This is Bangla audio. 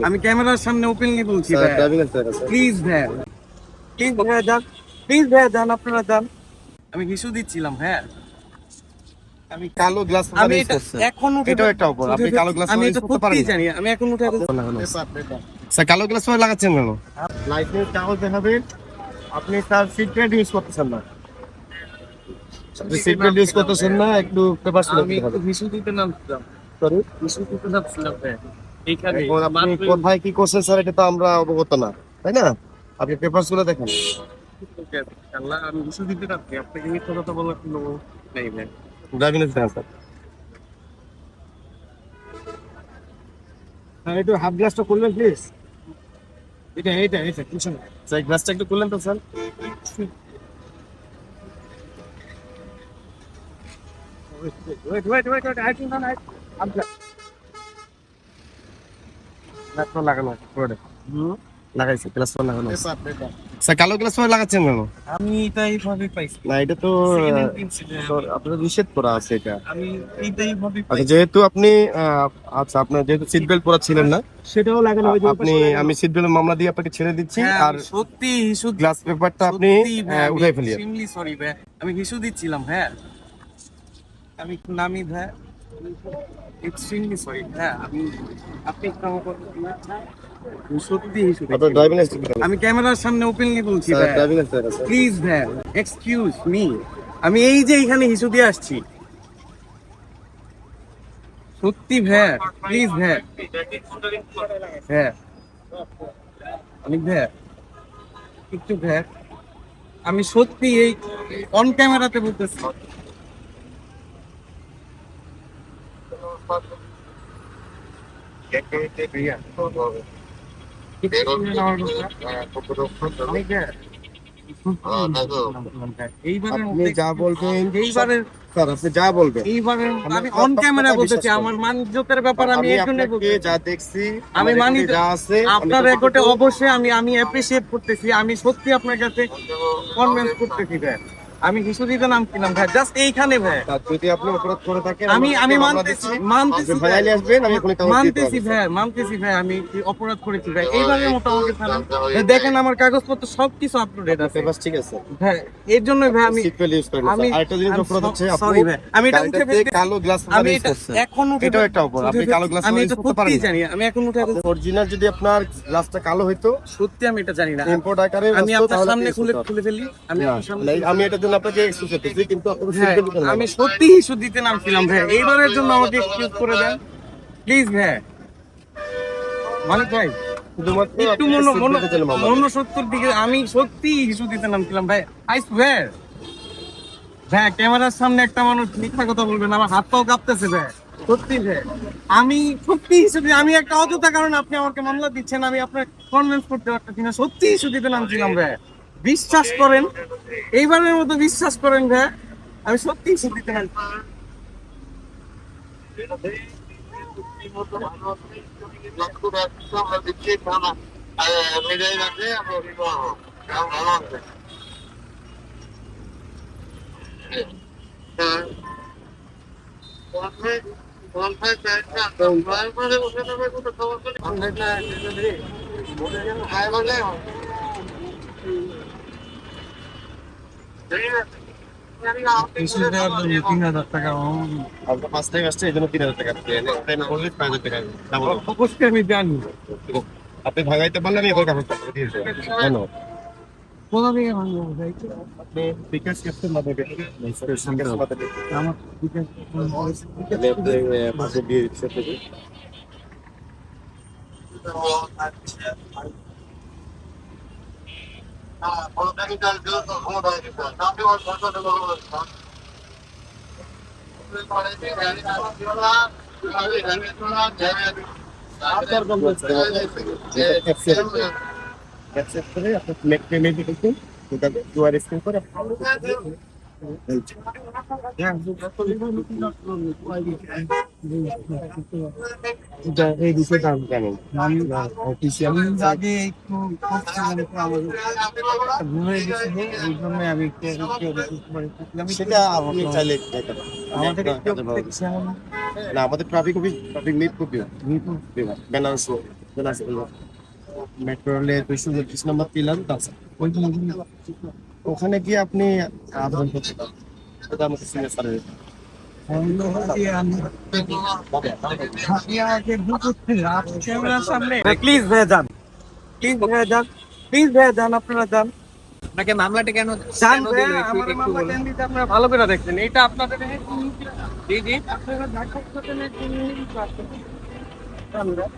আমি ক্যামেরার সামনে ওপেনলি বলছি ভাই, প্লিজ ভাই, প্লিজ ভাই যান, প্লিজ ভাই যান, আপনারা যান। আমি হিসু দিচ্ছিলাম হ্যাঁ। আমি কালো গ্লাস আমি এটা এখন উঠে এটা একটা অপর আপনি কালো গ্লাস আমি ইউজ এটা করতে পারেন সত্যি জানি, আমি এখন উঠে স্যার কালো গ্লাস লাগাচ্ছেন কেন? লাইটের কাগজ দেখাবেন, আপনি তার সিট বেল্ট ইউজ করতেছেন না, আপনি সিট বেল্ট ইউজ করতেছেন না, একটু পেপার আমি একটু হিসু দিতে নামছিলাম, সরি হিসু দিতে নামছিলাম ভাই এইখানে। এখন আপনি কোথায় কি করছেন স্যার এটা তো আমরা অবগত না, তাই না? আপনি পেপারস গুলো দেখেন। আল্লাহ, আমি হিসু দিতে নামছি, আপনাকে মিথ্যা কথা বলার কোনো নেই ভাই। ড্রাইভিং লাইসেন্স স্যার স্যার একটু হাফ গ্লাসটা খুলবেন প্লিজ। এটা এটা এটা কিছু না স্যার গ্লাসটা একটু খুললেন তো sir. wait, I think I half glass glass লাগানো আছে পুরোটা লাগাইছে, গ্লাস লাগানো আছে। স্যার কালো গ্লাস লাগাচ্ছেন কেন? আমি এটাই ভাবে পাইছি না এটা তো আপনাদের নিষেধ করা আছে এটা। আমি এইটাই ভাবে আচ্ছা যেহেতু আপনি আচ্ছা আপনার যেহেতু সিট বেল্ট পরা ছিলেন না, সেটাও লাগানো হয়েছে আপনি আমি সিট বেল্টের মামলা দিয়ে আপনাকে ছেড়ে দিচ্ছি। আর সত্যি হিসু গ্লাস পেপারটা আপনি উঠাই ফেলিয়ে। এক্সট্রিমলি সরি ভাই, আমি হিসু দিচ্ছিলাম হ্যাঁ, আমি নামি ভাই, এক্সট্রিমলি সরি হ্যাঁ। আপনি সত্যি হিসু আপনার ড্রাইভিং লাইসেন্স আমি ক্যামেরার সামনে ওপেনলি বলছি ভাই, ড্রাইভিং লাইসেন্স আছে প্লিজ ভাই এক্সকিউজ মি। আমি এই যে এখানে হিসু দিয়ে আসছি, সত্যি ভাই প্লিজ ভাই, হ্যাঁ অনেক ভাই একটু ভাই, আমি সত্যি এই অন ক্যামেরাতে বলতেছি। আপনি যা বলবেন এইবারের স্যার, আপনি যা বলবেন এইবারে আমি অন ক্যামেরা বলতেছি, আমার মানজতের ব্যাপার আমি এই জন্য যা দেখছি আমি মানি যা আছে আপনার রেকর্ডে অবশ্যই আমি অ্যাপ্রিশিয়েট করতেছি, আমি সত্যি আপনার কাছে কনভিন্স করতেছি ভাই। আমি কিছু দিতে নামছিলাম ভাই জাস্ট এইখানে ভাই। যদি আপনি অপরাধ করে থাকেন আমি মানতেছি ভাই আসবেন, আমি এখনই কাগজ মানতেছি ভাই আমি অপরাধ করেছি ভাই, এইবারের মতো আমাকে ছাড়ান। দেখেন আমার কাগজপত্র সবকিছু আপলোডেড আছে বাস ঠিক আছে ভাই, এর জন্য ভাই আমি সিট বেল্ট ইউজ করেন। আমি আরেকটা জিনিস অপরাধ হচ্ছে সরি ভাই, আমি এটা উঠে ফেলতে কালো গ্লাস আমি এটা এখন উঠে এটাও একটা অপরাধ, আপনি কালো গ্লাস আমি ইউজ এটা করতে পারেন সত্যি জানি, আমি এখন উঠে অরিজিনাল যদি আপনার গ্লাসটা কালো হইতো, সত্যি আমি এটা জানি না, ইম্পোর্ট আকারে আমি আপনার সামনে খুলে ফেলি, আমি আপনার সামনে আমি এটার জন্য আপনাকে এক্সকিউজ করতেছি, কিন্তু আপনি সিট হ্যাঁ, বেল্ট আমি সত্যি ইস্যু দিতে নামছিলাম ভাই, এইবারের জন্য আমাকে এক্সকিউজ করে দেন প্লিজ ভাই। মালিক ভাই শুধুমাত্র একটু মনোসত্তর দিকে আমি সত্যি ইস্যু দিতে নামছিলাম ভাই, আই সোয়্যার ভাই ক্যামেরার সামনে একটা মানুষ মিথ্যা কথা বলবেন, আমার হাত পাও কাঁপতেছে ভাই সত্যি ভাই। আমি সত্যি ইস্যু আমি একটা অযথা কারণে আপনি আমাকে মামলা দিচ্ছেন, আমি আপনার কনভিন্স করতে পারতেছি না, সত্যি ইস্যু দিতে নামছিলাম ভাই, বিশ্বাস করেন এইবারের মতো বিশ্বাস করেন ভাই, আমি সত্যি ইস্যু দিতে নামছিলাম। ইস্যু দেওয়ার জন্য 3,000 টাকা আপনার 5 টাকা আসছে, এই জন্য 3000 টাকা আপনি বললে 5000 টাকা অবশ্যই আমি জানি। আপনি ভাগাইতে পারলে আমি এখন কাগজটা দিয়ে দেবো। ধন্যবাদ। কোথা থেকে ভাঙবো ভাই? আপনি বিকাশ ক্যাপ্টেন মাধ্যমে আমার বিকাশ মাসে দিয়ে দিচ্ছে আপনাকে। অ্যাকসেপ্ট করে আপনি মেক পেমেন্ট করুন, ওটা কিউআর স্ক্যান করে এই বিষয়টা আমি জানি আমি আগে একটু ঘুরে গেছিল, এই জন্য আমি সেটা আপনি চাইলে দেখেন। আমাদের না, আমাদের ট্রাফিক অফিস ট্রাফিক লিড করবে ব্যালেন্স মেট্রো রেলের 233 নম্বর পিলার আছে ওখানে গিয়ে আপনি আবেদন করতে পারেন এটা আমাকে সিনিয়র স্যার ক্যামেরার সামনে প্লিজ ভাইয়া যান, প্লিজ ভাইয়া যান, প্লিজ ভাইয়া যান, আপনারা যান। আপনাকে মামলাটা কেন যান কেন ভাইয়া, দিল একটু আমার একটু মামলা বলুন। কেন দিতে আপনারা ভালো করে দেখছেন। এটা আপনাদের জি জি আপনারা ঢাকা থেকে যান ভাইয়া।